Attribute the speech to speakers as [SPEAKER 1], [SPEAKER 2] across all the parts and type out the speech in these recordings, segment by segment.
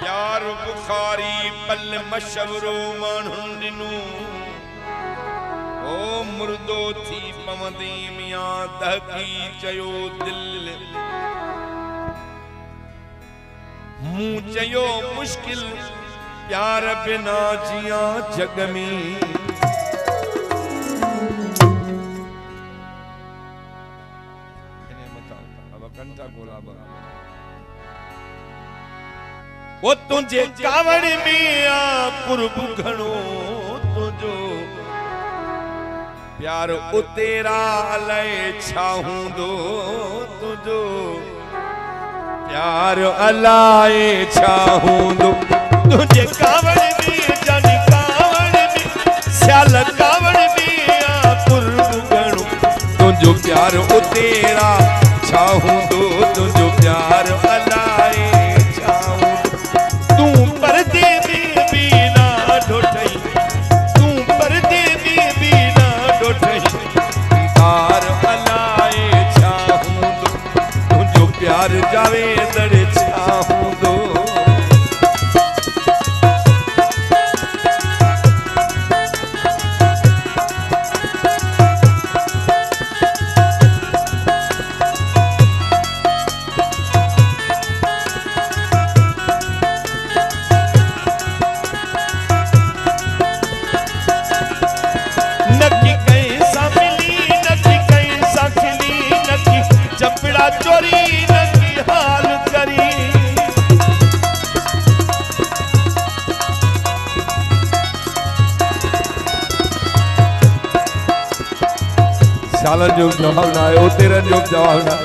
[SPEAKER 1] प्यार बुखारी पल मशवरो माण्हुनि ॾिनो ओ मुर्दो थी पवंदे मियां दहकी चयो दिल मूं चयो मुश्किल प्यार बिना जिया जग में वो तुझे कावड़ में आ कुर्ब घणो तुझो प्यार उतेरा अलाए छा हूंदो तुझो प्यार अलाए छा हूंदो तुझे कावड़ में जानी कावड़ में स्याल कावड़ में आ कुर्ब घणो तुझो प्यार उतेरा छा हूंदो तुझो प्यार अलाए छा हूंदो तू पर्दे में भी ना ढोठई तू पर्दे में भी ना ढोठई दीदार अलाए छा हूंदो तुझो प्यार जावे दड़ छा हूंदो चोरी नकी हाल करी सालन जो जवाब ना है तेरन जो जवाब ना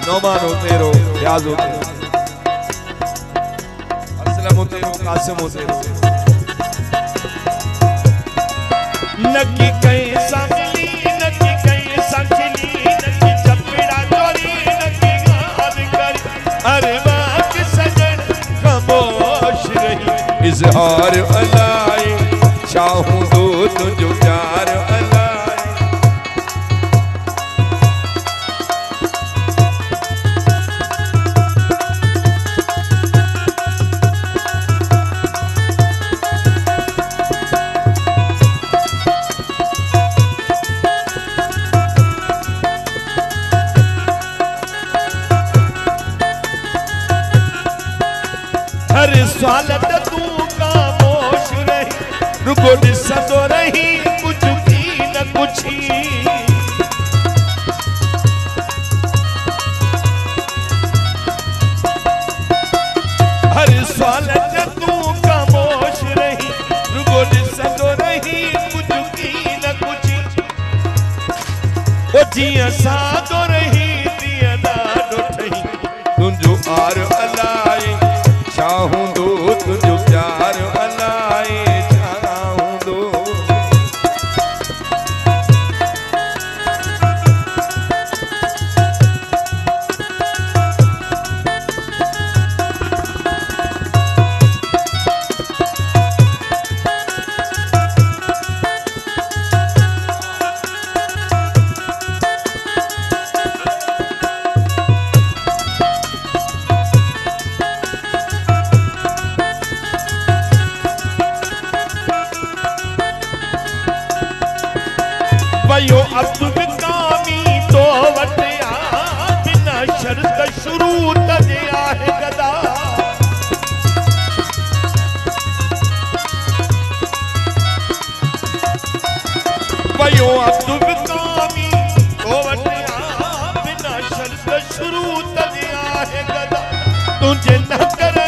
[SPEAKER 1] नौमान हो तेरो याद हो तेरो असलम हो तेरो कासिम हो तेरो नकी कहीं सांखली नकी कहीं सांखली नकी चपड़ा चोरी नकी हाल करी अरे बात सजन खामोश रही इजहार अलाए चाहूं दो तुझो प्यार अलाए हर स्वालत तू खामोश रही रुको ॾिसंदो रही कुछ की न कुछ हर स्वालत तू खामोश रही रुको ॾिसंदो रही कुछ की न कुछ ओ जीअं सादो रही तीअं ॾाढो ठही तुंहिंजो आर अलाए चाहूं दो तुझो प्यार अलाए चाहूं दो वयो अब्दुल कामी तो वटिया बिना शर्त शुरू तजे आहे गदा वयो अब्दुल कामी तो वटिया बिना शर्त शुरू तजे आहे गदा तुझे न कर